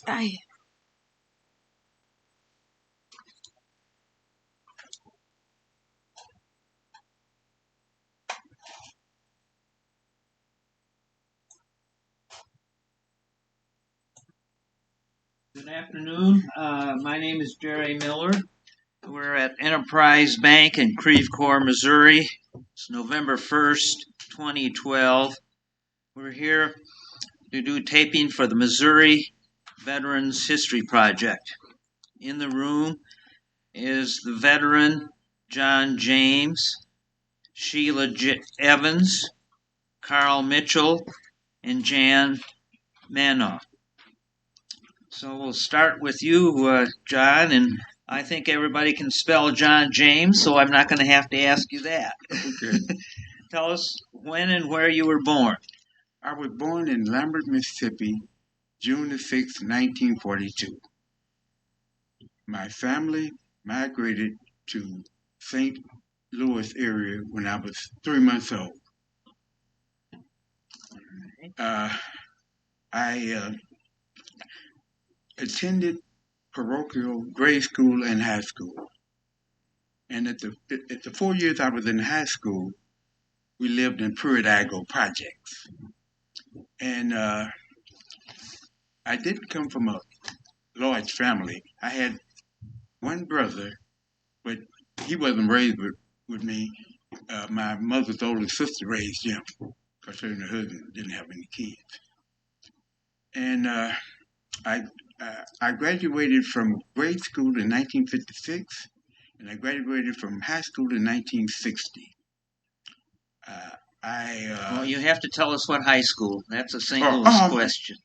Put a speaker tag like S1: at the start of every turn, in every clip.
S1: Aye.
S2: Good afternoon. My name is Jerry Miller. We're at Enterprise Bank in Creve Coeur, Missouri. It's November 1st, 2012. We're here to do taping for the Missouri Veterans History Project. In the room is the veteran John James, Sheila Evans, Carl Mitchell, and Jan Manoff. So we'll start with you, John, and I think everybody can spell John James, so I'm not going to have to ask you that.
S3: Okay.
S2: Tell us when and where you were born.
S3: I was born in Lambert, Mississippi, June 6th, 1942. My family migrated to St. Louis area when I was 3 months old. I attended parochial grade school and high school. And at the 4 years I was in high school, we lived in Puridago projects. And I didn't come from a large family. I had one brother, but he wasn't raised with me. My mother's older sister raised him because her and her husband didn't have any kids. And I graduated from grade school in 1956, and I graduated from high school in 1960.
S2: Well, you have to tell us what high school. That's a St. Louis question.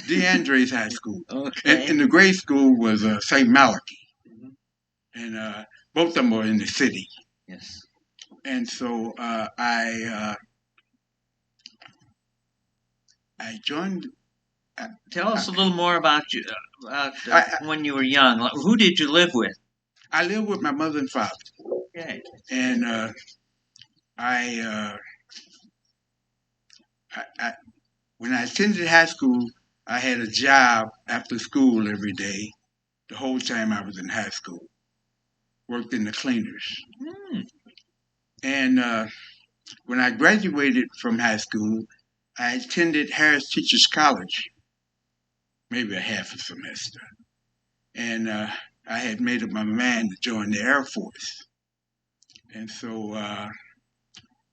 S3: DeAndre's High School.
S2: Okay.
S3: And the grade school was St. Malachi. And both of them were in the city.
S2: Yes.
S3: And so I joined.
S2: Tell us a little more about you, when you were young. Who did you live with?
S3: I lived with my mother and father.
S2: Okay.
S3: And when I attended high school, I had a job after school every day, the whole time I was in high school. Worked in the cleaners. And when I graduated from high school, I attended Harris Teachers College, maybe a half a semester. And I had made up my mind to join the Air Force. And so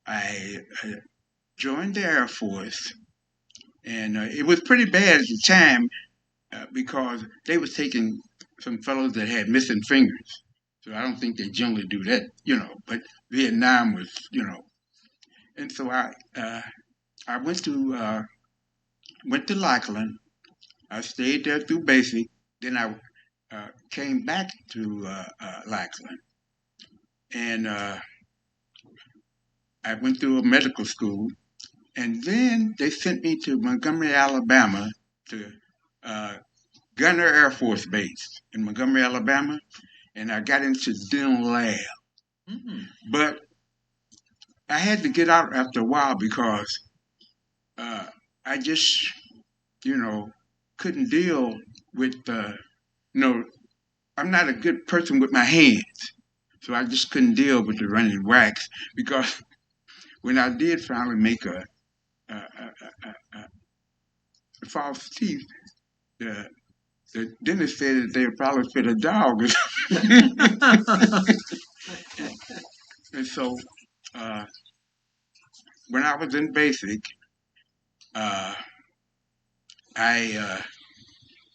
S3: I joined the Air Force. And it was pretty bad at the time because they was taking some fellows that had missing fingers. So I don't think they generally do that, but Vietnam was, And so I went to Lackland. I stayed there through basic. Then I came back to Lackland. And I went through a medical school. And then they sent me to Montgomery, Alabama, to Gunner Air Force Base in Montgomery, Alabama, and I got into dental lab. But I had to get out after a while because I just, couldn't deal with, I'm not a good person with my hands, so I just couldn't deal with the running wax because when I did finally make a false teeth, the dentist said that they would probably fit a dog. And so when I was in basic, I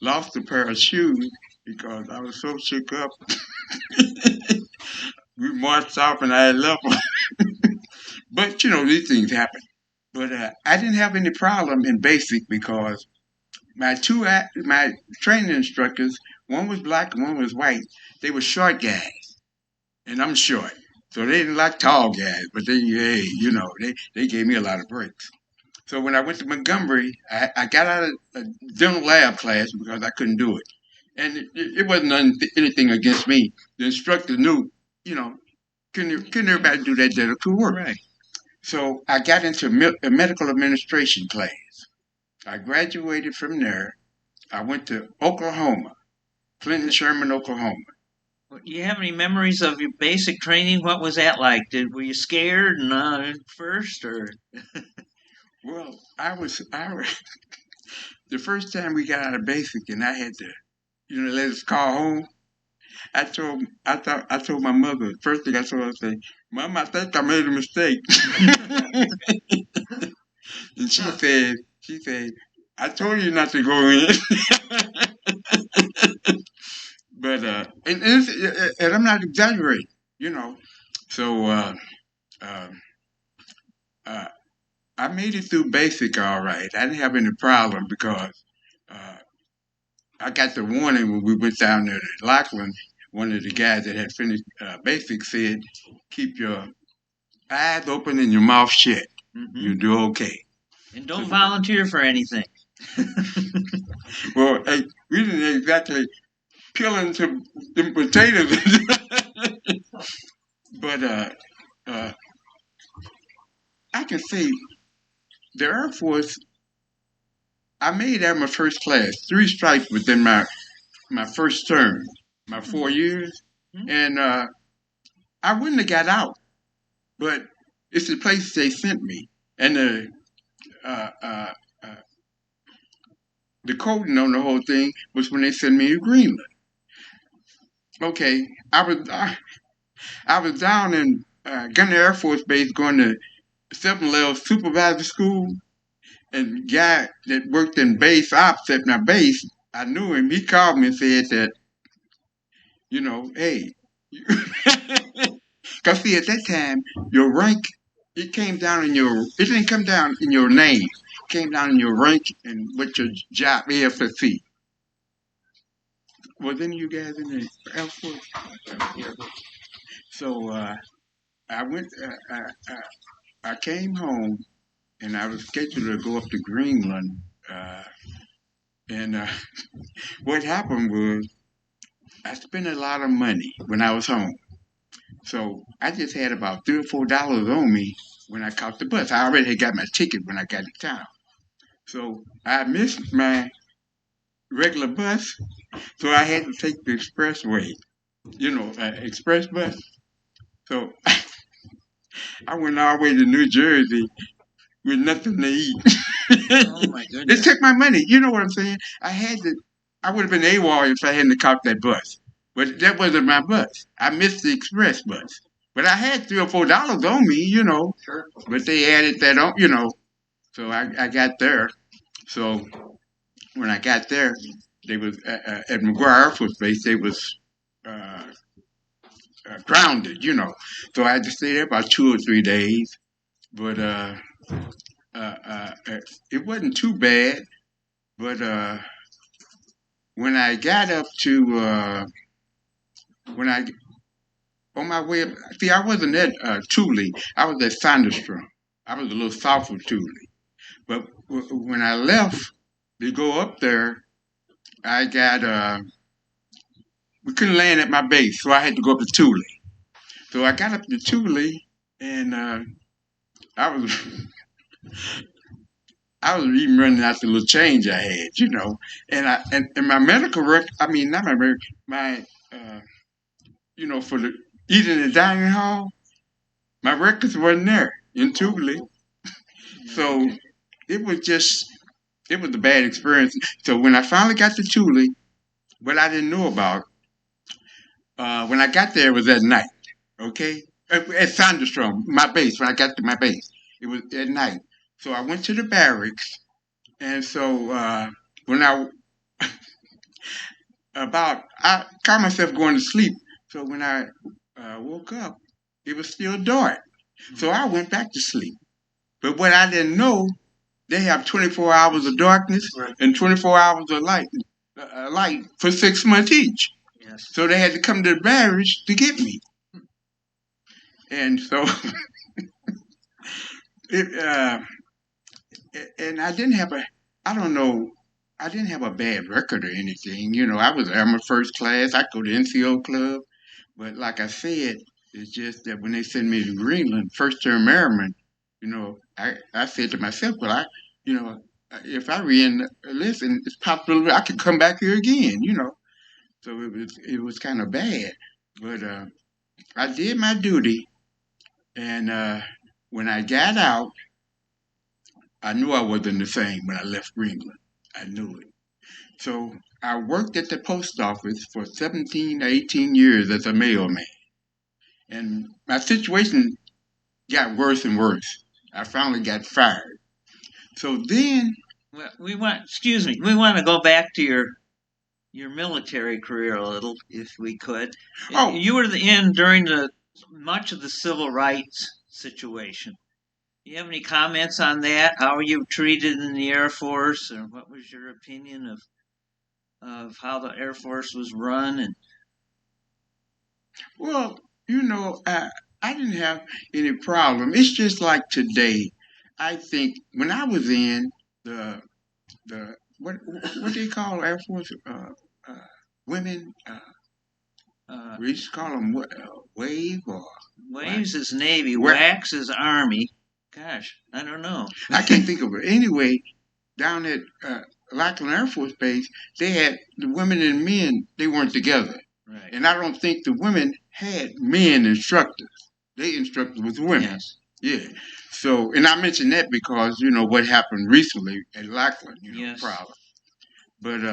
S3: lost a pair of shoes because I was so shook up. We marched off and I left them. But, these things happen. But I didn't have any problem in basic because my training instructors, one was black and one was white. They were short guys, and I'm short, so they didn't like tall guys. But they gave me a lot of breaks. So when I went to Montgomery, I got out of a dental lab class because I couldn't do it, and it wasn't anything against me. The instructor knew, couldn't everybody do that dental work?
S2: Right.
S3: So I got into a medical administration class. I graduated from there, I went to Oklahoma, Clinton Sherman, Oklahoma.
S2: Do you have any memories of your basic training? What was that like? Were you scared first, or?
S3: Well, I was the first time we got out of basic, and I had to, let us call home. I told my mother. First thing I told her, I said, "Mom, I think I made a mistake." And she said, "I told you not to go in." But and I'm not exaggerating, you know. So uh, uh, I made it through basic all right. I didn't have any problem because uh, I got the warning when we went down there to Lackland. One of the guys that had finished basic said, "Keep your eyes open and your mouth shut. You do okay."
S2: And don't volunteer for anything.
S3: Well, hey, we didn't exactly peel into them potatoes, but uh, I can say the Air Force. I made that my first class, 3 stripes within my first term, my 4 years, and I wouldn't have got out, but it's the place they sent me, and uh, uh, uh, the coding on the whole thing was when they sent me to Greenland. Okay, I was down in Gunner Air Force Base going to 7 level supervisor school, and the guy that worked in base ops at my base, I knew him. He called me and said that, hey, because see, at that time, your rank, it didn't come down in your name. It came down in your rank and what your job is for see. Was any of you guys in the Air Force? So I went, I came home and I was scheduled to go up to Greenland. And what happened was I spent a lot of money when I was home. So I just had about $3 or $4 on me when I caught the bus. I already had got my ticket when I got to town. So I missed my regular bus, so I had to take the expressway, express bus. So I went all the way to New Jersey with nothing to eat.
S2: Oh my
S3: They
S2: goodness!
S3: took my money. You know what I'm saying? I would have been AWOL if I hadn't caught that bus. But that wasn't my bus. I missed the express bus. But I had $3 or $4 on me,
S2: Sure.
S3: But they added that on, So I got there. So when I got there, they was at McGuire Air Force Base. They was uh, grounded, So I had to stay there about 2 or 3 days. But it wasn't too bad. But when I got up to when I on my way up, see, I wasn't at Thule. I was at Sanderstrom. I was a little south of Thule. But when I left to go up there, I got we couldn't land at my base, so I had to go up to Thule. So I got up to Thule, and I was I was even running out the little change I had. And my medical record. I mean, not my record, my for the eating in the dining hall. My records wasn't there in Thule, so it was just it was a bad experience. So when I finally got to Thule, what I didn't know about when I got there, it was at night. Okay, at Sanderstrom, my base. When I got to my base, it was at night. So I went to the barracks, and so when I caught myself going to sleep. So when I woke up, it was still dark. So I went back to sleep. But what I didn't know, they have 24 hours of darkness and 24 hours of light for 6 months each.
S2: Yes.
S3: So they had to come to the barracks to get me. And so, and I didn't have I don't know, I didn't have a bad record or anything. I was Army first class. I go to NCO club. But like I said, it's just that when they send me to Greenland, first term airman, I said to myself, well, if I re-enlist, and it's possible I could come back here again. So it was kind of bad, but I did my duty, and when I got out, I knew I wasn't the same when I left Greenland. I knew it. So I worked at the post office for 17 to 18 years as a mailman, and my situation got worse and worse. I finally got fired. So then,
S2: Well, excuse me, we want to go back to your military career a little, if we could.
S3: oh,
S2: You were in during much of the civil rights situation. Do you have any comments on that? How were you treated in the Air Force, or what was your opinion of how the Air Force was run? And
S3: well, I didn't have any problem. It's just like today. I think when I was in the what they call Air Force uh, women, we used to call them wave or
S2: Waves is Navy,
S3: what?
S2: Wax is Army. Gosh, I don't know.
S3: I can't think of it. Anyway, down at Lackland Air Force Base, they had the women and men. They weren't together,
S2: Right.
S3: and I don't think the women had men instructors. They instructed with women.
S2: Yes.
S3: Yeah. So, and I mentioned that because what happened recently at Lackland,
S2: Yes.
S3: problem. But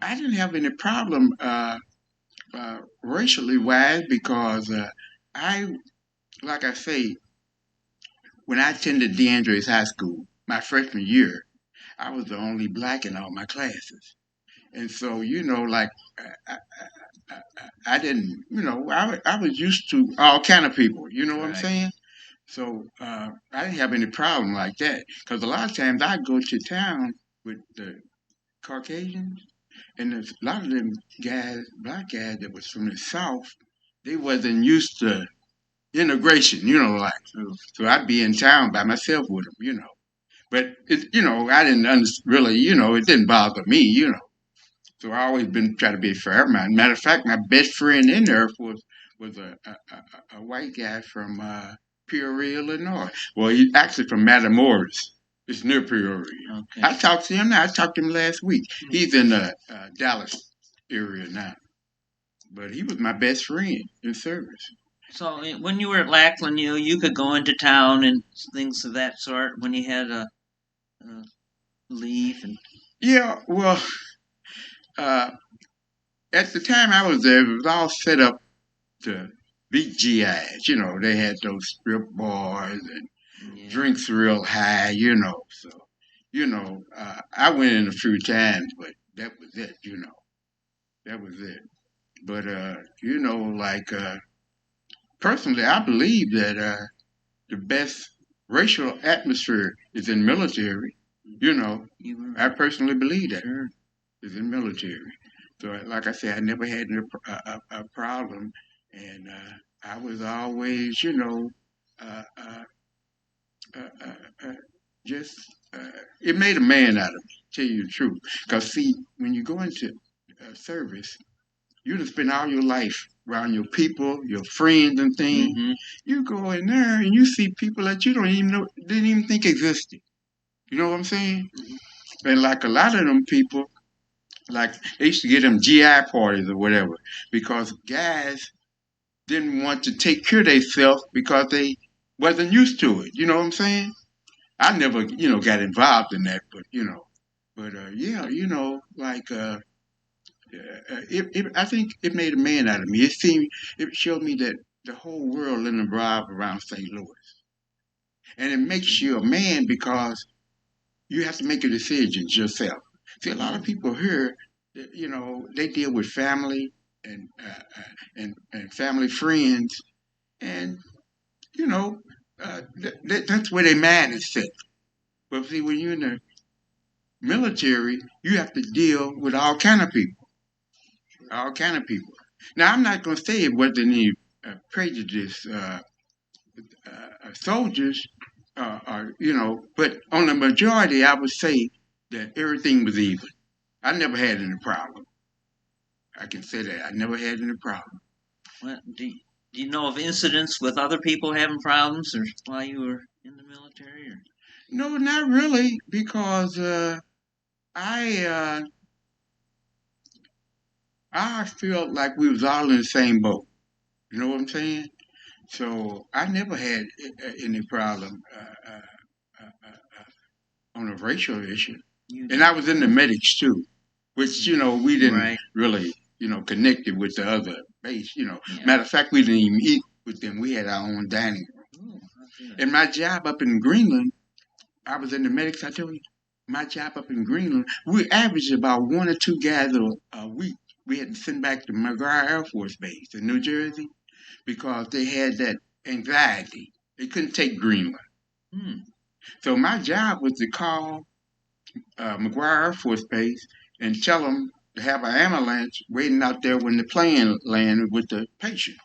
S3: I didn't have any problem racially wise because like I say, when I attended DeAndre's high school, my freshman year, I was the only black in all my classes. And so, like, I didn't, I was used to all kind of people, you know what I'm
S2: Right.
S3: saying? So I didn't have any problem like that because a lot of times I'd go to town with the Caucasians, and there's a lot of them guys, black guys that was from the South, they wasn't used to integration, like. So I'd be in town by myself with them. But I didn't really, it didn't bother me. So I always been try to be a fair man. Matter of fact, my best friend in there was a white guy from Peoria, Illinois. Well, he's actually from Matamoros. It's near Peoria.
S2: Okay.
S3: I talked to him now. I talked to him last week. He's in the Dallas area now. But he was my best friend in service.
S2: So when you were at Lackland, you could go into town and things of that sort when you had a leave and.
S3: Yeah, well, at the time I was there, it was all set up to beat GIs. They had those strip bars and drinks real high. So I went in a few times, but that was it. That was it. But like personally, I believe that the best racial atmosphere is in military. I personally believe that is in military. So, like I said, I never had a problem, and I was always, uh, uh, just it made a man out of me. Tell you the truth, because see, when you go into service, you just spend all your life around your people, your friends, and things.
S2: Mm-hmm.
S3: You go in there and you see people that you don't even know, didn't even think existed. You know what I'm saying? Mm-hmm. And like a lot of them people, like they used to get them GI parties or whatever because guys didn't want to take care of themselves because they wasn't used to it. You know what I'm saying? I never, got involved in that, but yeah, like I think it made a man out of me. It showed me that the whole world didn't revolve around St. Louis, and it makes you a man because you have to make your decisions yourself. See, a lot of people here, they deal with family and and family friends, and that's where their mind is set. But see, when you're in the military, you have to deal with all kind of people, all kind of people. Now, I'm not going to say it wasn't any prejudice soldiers, but on the majority, I would say that everything was even. I never had any problem. I can say that I never had any problem.
S2: Well, do you know of incidents with other people having problems, or while you were in the military? Or?
S3: No, not really, because I I felt like we was all in the same boat. You know what I'm saying? So I never had any problem on a racial issue, and I was in the medics too, which we didn't
S2: Right.
S3: really connect it with the other base.
S2: Yeah.
S3: Matter of fact, we didn't even eat with them. We had our own dining room.
S2: Oh,
S3: And my job up in Greenland, I was in the medics. I told you, my job up in Greenland, we averaged about one or two guys a week. We had to send back to McGuire Air Force Base in New Jersey because they had that anxiety. They couldn't take Greenland.
S2: Hmm.
S3: So my job was to call McGuire Air Force Base and tell them to have an ambulance waiting out there when the plane landed with the patient.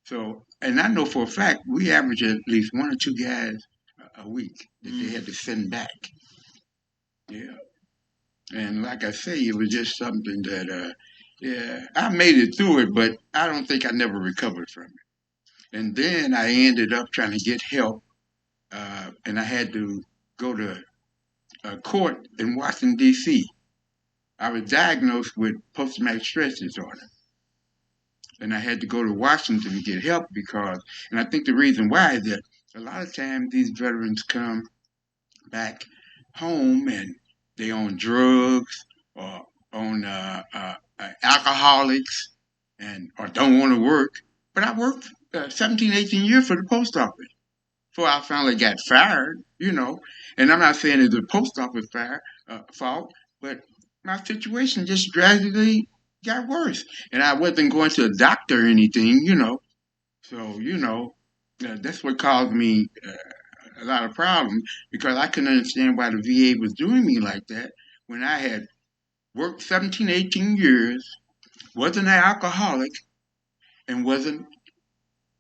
S3: So, and I know for a fact we average at least one or two guys a week that they had to send back. Yeah. And like I say, it was just something that, yeah, I made it through it, but I don't think I never recovered from it. And then I ended up trying to get help, and I had to go to a court in Washington, D.C. I was diagnosed with post-traumatic stress disorder. And I had to go to Washington to get help because, and I think the reason why is that a lot of times these veterans come back home and they on drugs or on alcoholics and or don't want to work. But I worked 17, 18 years for the post office before I finally got fired. And I'm not saying it's the post office fault, but my situation just gradually got worse. And I wasn't going to a doctor or anything. So, that's what caused me a lot of problems because I couldn't understand why the VA was doing me like that when I had worked 17, 18 years, wasn't an alcoholic, and wasn't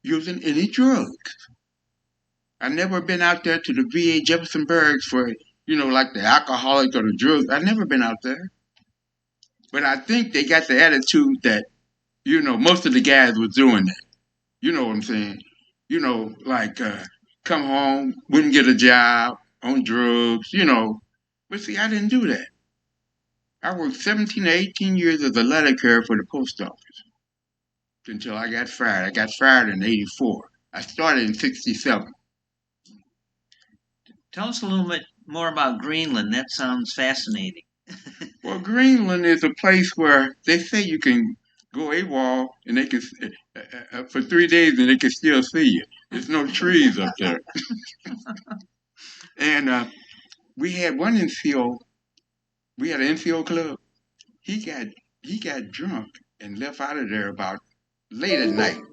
S3: using any drugs. I never been out there to the VA Jefferson Barracks for, like the alcoholic or the drugs. I never been out there. But I think they got the attitude that, most of the guys were doing that. You know what I'm saying? Like come home, wouldn't get a job, on drugs. But see, I didn't do that. I worked 17 or 18 years as a letter carrier for the post office until I got fired. I got fired in 84. I started in 67.
S2: Tell us a little bit more about Greenland. That sounds fascinating.
S3: Well, Greenland is a place where they say you can go AWOL and they can for 3 days and they can still see you. There's no trees up there. And we had one NCO. We had an NCO club. He got drunk and left out of there about late at night.